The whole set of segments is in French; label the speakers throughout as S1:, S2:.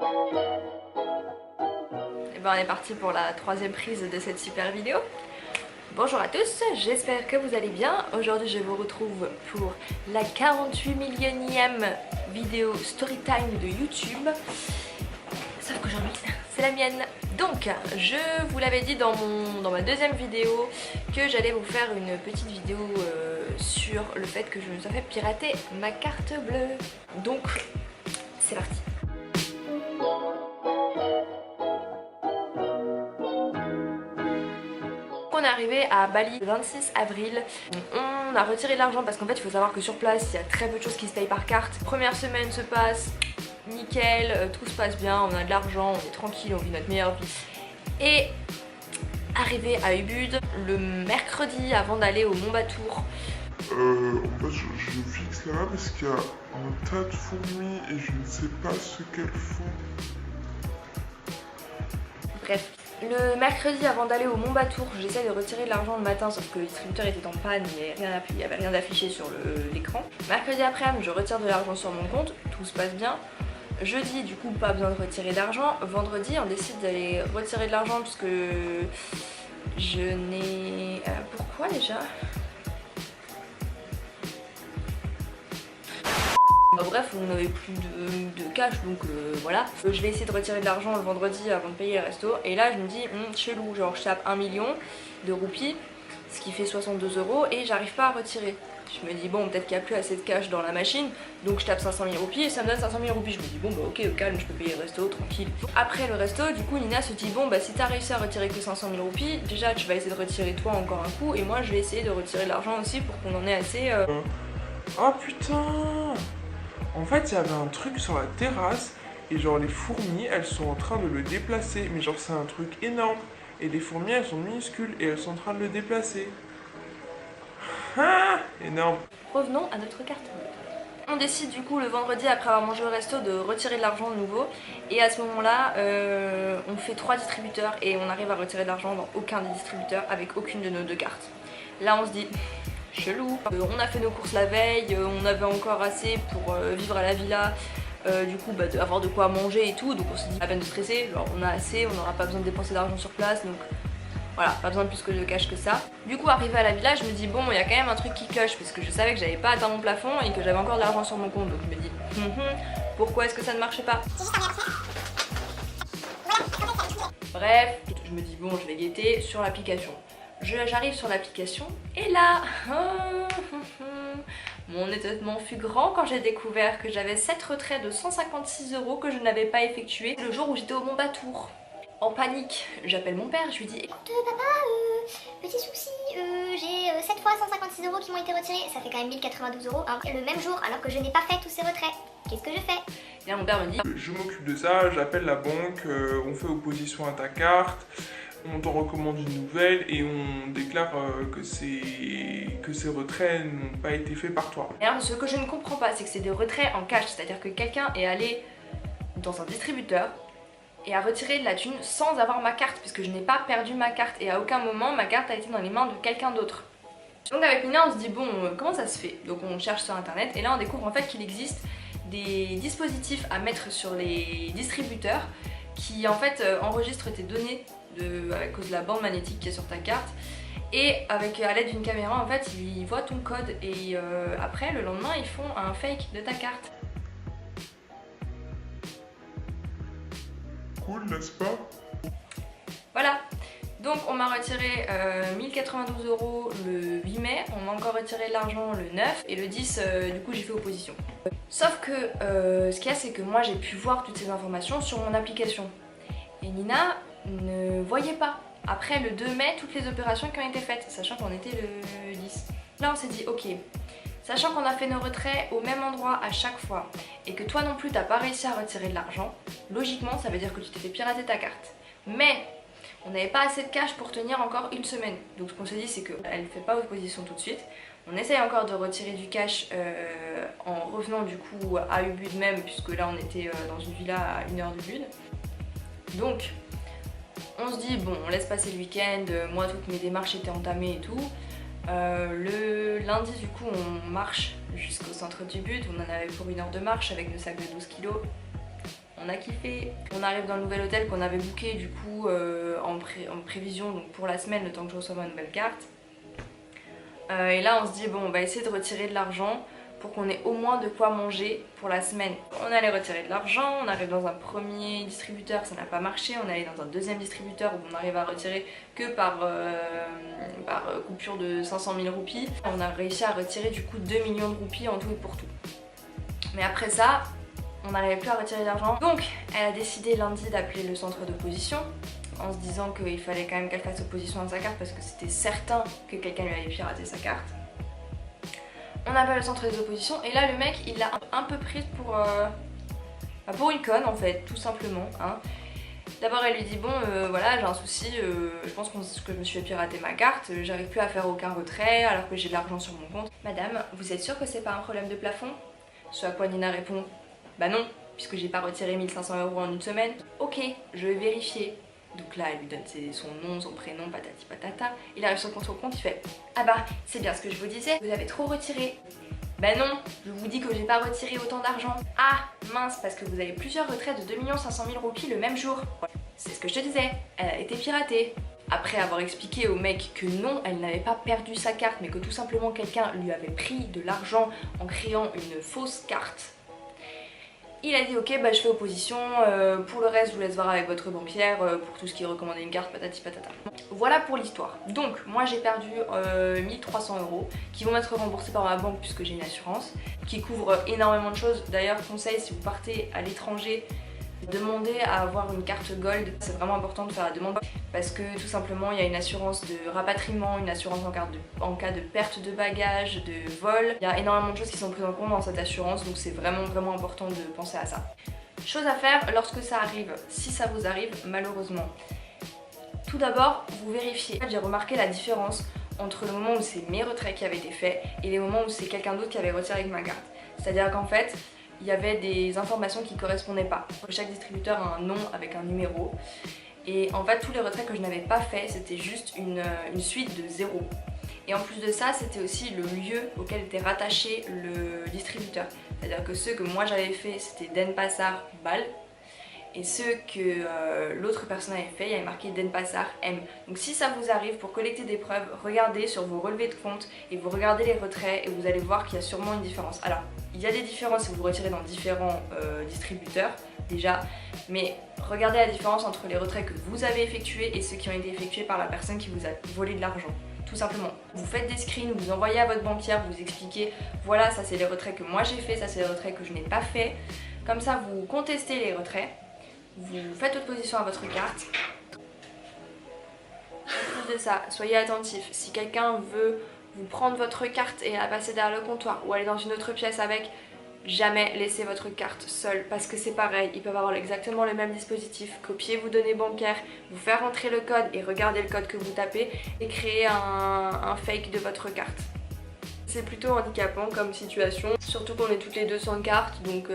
S1: Et ben on est parti pour la troisième prise de cette super vidéo. Bonjour à tous, j'espère que vous allez bien. Aujourd'hui je vous retrouve pour la 48 millionième vidéo storytime de YouTube. Sauf qu'aujourd'hui c'est la mienne. Donc je vous l'avais dit dans ma deuxième vidéo que j'allais vous faire une petite vidéo sur le fait que je me sois fait pirater ma carte bleue. Donc c'est parti. On est arrivé à Bali le 26 avril. On a retiré de l'argent parce qu'en fait il faut savoir que sur place il y a très peu de choses qui se payent par carte. Première semaine se passe nickel, tout se passe bien, on a de l'argent, on est tranquille, on vit notre meilleure vie. Et arrivé à Ubud le mercredi avant d'aller au Mont Batour.
S2: En fait, je fixe là parce qu'il y a un tas de fourmis et je ne sais pas ce qu'elles font.
S1: Bref, le mercredi avant d'aller au Mont Batour, j'essaie de retirer de l'argent le matin, sauf que le distributeur était en panne, il n'y avait rien d'affiché sur l'écran. Mercredi après-midi, je retire de l'argent sur mon compte, tout se passe bien. Jeudi, du coup, pas besoin de retirer d'argent. Vendredi, on décide d'aller retirer de l'argent parce que je n'ai... pourquoi déjà? Bref, on n'avait plus de cash, donc voilà. Je vais essayer de retirer de l'argent le vendredi avant de payer le resto. Et là, je me dis, chelou, genre je tape 1 million de roupies, ce qui fait 62 € et j'arrive pas à retirer. Je me dis, bon, peut-être qu'il n'y a plus assez de cash dans la machine, donc je tape 500 000 roupies et ça me donne 500 000 roupies. Je me dis, bon, bah ok, au calme, je peux payer le resto, tranquille. Après le resto, du coup, Nina se dit, bon, bah si t'as réussi à retirer que 500 000 roupies, déjà tu vas essayer de retirer toi encore un coup, et moi je vais essayer de retirer de l'argent aussi pour qu'on en ait assez.
S2: Oh putain! En fait, il y avait un truc sur la terrasse et genre les fourmis, elles sont en train de le déplacer. Mais genre c'est un truc énorme. Et les fourmis, elles sont minuscules et elles sont en train de le déplacer. Ah! Énorme.
S1: Revenons à notre carte bleue. On décide du coup le vendredi après avoir mangé au resto de retirer de l'argent de nouveau. Et à ce moment-là, on fait 3 distributeurs et on arrive à retirer de l'argent dans aucun des distributeurs avec aucune de nos 2 cartes. Là on se dit... chelou. On a fait nos courses la veille, on avait encore assez pour vivre à la villa, du coup avoir de quoi manger et tout, donc on s'est dit pas peine de stresser, genre on a assez, on n'aura pas besoin de dépenser d'argent sur place, donc voilà, pas besoin de plus que de cash que ça. Du coup arrivé à la villa, je me dis bon, il y a quand même un truc qui cloche parce que je savais que j'avais pas atteint mon plafond et que j'avais encore de l'argent sur mon compte, donc je me dis pourquoi est-ce que ça ne marchait pas? Bref, je me dis bon, je vais guetter sur l'application. J'arrive sur l'application et là, mon étonnement fut grand quand j'ai découvert que j'avais 7 retraits de 156 € que je n'avais pas effectués le jour où j'étais au Mont Batour. En panique, j'appelle mon père, je lui dis
S3: écoute papa, petit souci, j'ai 7 fois 156 € qui m'ont été retirés, ça fait quand même 1092 € le même jour alors que je n'ai pas fait tous ces retraits. Qu'est-ce que je fais?
S1: Et là mon père me dit
S2: je m'occupe de ça, j'appelle la banque, on fait opposition à ta carte. On t'en recommande une nouvelle et on déclare que ces retraits n'ont pas été faits par toi.
S1: Et alors ce que je ne comprends pas, c'est que c'est des retraits en cash, c'est-à-dire que quelqu'un est allé dans un distributeur et a retiré de la thune sans avoir ma carte, puisque je n'ai pas perdu ma carte et à aucun moment ma carte a été dans les mains de quelqu'un d'autre. Donc avec Nina on se dit bon, comment ça se fait? Donc on cherche sur internet et là on découvre en fait qu'il existe des dispositifs à mettre sur les distributeurs qui en fait enregistrent tes données à cause de la bande magnétique qui est sur ta carte, et à l'aide d'une caméra en fait ils voient ton code et après le lendemain ils font un fake de ta carte.
S2: Cool, n'est-ce pas?
S1: Voilà, donc on m'a retiré 1092 € le 8 mai, on m'a encore retiré de l'argent le 9 et le 10 du coup j'ai fait opposition. Sauf que ce qu'il y a c'est que moi j'ai pu voir toutes ces informations sur mon application et Nina ne voyait pas après le 2 mai toutes les opérations qui ont été faites, sachant qu'on était le 10. Là on s'est dit ok, sachant qu'on a fait nos retraits au même endroit à chaque fois et que toi non plus t'as pas réussi à retirer de l'argent, logiquement ça veut dire que tu t'es fait pirater ta carte. Mais on n'avait pas assez de cash pour tenir encore une semaine, donc ce qu'on s'est dit c'est qu'elle ne fait pas opposition tout de suite. On essaye encore de retirer du cash en revenant du coup à Ubud même, puisque là on était dans une villa à 1 heure d'Ubud. Donc on se dit bon, on laisse passer le week-end, moi toutes mes démarches étaient entamées et tout. Le lundi du coup on marche jusqu'au centre du but, on en avait pour 1 heure de marche avec nos sacs de 12 kg. On on a kiffé. On arrive dans le nouvel hôtel qu'on avait booké du coup en prévision donc pour la semaine, le temps que je reçoive ma nouvelle carte. Et là on se dit bon, on va essayer de retirer de l'argent pour qu'on ait au moins de quoi manger pour la semaine. On allait retirer de l'argent, on arrive dans un premier distributeur, ça n'a pas marché, on allait dans un deuxième distributeur où on arrive à retirer que par coupure de 500 000 roupies. On a réussi à retirer du coup 2 millions de roupies en tout et pour tout. Mais après ça, on n'arrivait plus à retirer d'argent. Donc elle a décidé lundi d'appeler le centre d'opposition en se disant qu'il fallait quand même qu'elle fasse opposition à sa carte parce que c'était certain que quelqu'un lui avait piraté sa carte. On appelle le centre des oppositions et là le mec il l'a un peu prise pour une conne en fait, tout simplement. Hein. D'abord elle lui dit bon voilà j'ai un souci, je pense que je me suis fait pirater ma carte, j'arrive plus à faire aucun retrait alors que j'ai de l'argent sur mon compte. Madame, vous êtes sûre que c'est pas un problème de plafond? Ce à quoi Nina répond bah non, puisque j'ai pas retiré 1500 € en une semaine. Ok, je vais vérifier. Donc là elle lui donne son nom, son prénom, patati patata. Il arrive sur son compte, il fait ah bah c'est bien ce que je vous disais, vous avez trop retiré. Bah non, je vous dis que j'ai pas retiré autant d'argent. Ah mince, parce que vous avez plusieurs retraits de 2 500 000 roupies le même jour. C'est ce que je te disais, elle a été piratée. Après avoir expliqué au mec que non, elle n'avait pas perdu sa carte, mais que tout simplement quelqu'un lui avait pris de l'argent en créant une fausse carte. Il a dit ok bah je fais opposition, pour le reste je vous laisse voir avec votre banquière pour tout ce qui est recommandé une carte patati patata. Voilà pour l'histoire. Donc moi j'ai perdu 1300 € qui vont être remboursés par ma banque puisque j'ai une assurance qui couvre énormément de choses. D'ailleurs conseil, si vous partez à l'étranger, demandez à avoir une carte Gold, c'est vraiment important de faire la demande parce que tout simplement il y a une assurance de rapatriement, une assurance en cas de perte de bagages, de vol. Il y a énormément de choses qui sont prises en compte dans cette assurance donc c'est vraiment important de penser à ça. Chose à faire lorsque ça arrive, si ça vous arrive malheureusement. Tout d'abord, vous vérifiez. J'ai remarqué la différence entre le moment où c'est mes retraits qui avaient été faits et les moments où c'est quelqu'un d'autre qui avait retiré avec ma carte. C'est-à-dire qu'en fait, il y avait des informations qui ne correspondaient pas. Chaque distributeur a un nom avec un numéro. Et en fait, tous les retraits que je n'avais pas fait, c'était juste une suite de 0. Et en plus de ça, c'était aussi le lieu auquel était rattaché le distributeur. C'est-à-dire que ceux que moi j'avais fait, c'était Denpasar, Bâle. Et ceux que l'autre personne avait fait, il y avait marqué Denpasar, M. Donc si ça vous arrive, pour collecter des preuves, regardez sur vos relevés de compte et vous regardez les retraits et vous allez voir qu'il y a sûrement une différence. Alors, il y a des différences si vous retirez dans différents distributeurs, déjà, mais regardez la différence entre les retraits que vous avez effectués et ceux qui ont été effectués par la personne qui vous a volé de l'argent. Tout simplement. Vous faites des screens, vous envoyez à votre banquière, vous expliquez voilà, ça c'est les retraits que moi j'ai fait, ça c'est les retraits que je n'ai pas fait. Comme ça, vous contestez les retraits. Vous faites opposition à votre carte. En plus de ça, soyez attentifs. Si quelqu'un veut vous prendre votre carte et la passer derrière le comptoir ou aller dans une autre pièce avec, jamais laissez votre carte seule parce que c'est pareil, ils peuvent avoir exactement le même dispositif, copier vos données bancaires, vous faire entrer le code et regarder le code que vous tapez et créer un fake de votre carte. C'est plutôt handicapant comme situation, surtout qu'on est toutes les deux sans carte, donc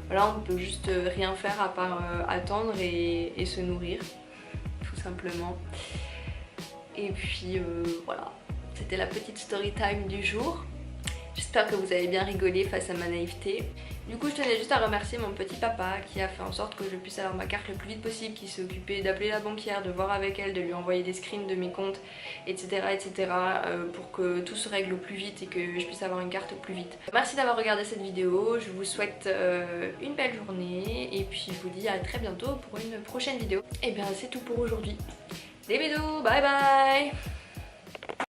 S1: voilà, on peut juste rien faire à part attendre et se nourrir, tout simplement. Et puis voilà, c'était la petite story time du jour. J'espère que vous avez bien rigolé face à ma naïveté. Du coup, je tenais juste à remercier mon petit papa qui a fait en sorte que je puisse avoir ma carte le plus vite possible, qui s'est occupé d'appeler la banquière, de voir avec elle, de lui envoyer des screens de mes comptes, etc. pour que tout se règle au plus vite et que je puisse avoir une carte au plus vite. Merci d'avoir regardé cette vidéo, je vous souhaite une belle journée et puis je vous dis à très bientôt pour une prochaine vidéo. Et bien c'est tout pour aujourd'hui. Des bisous, bye bye.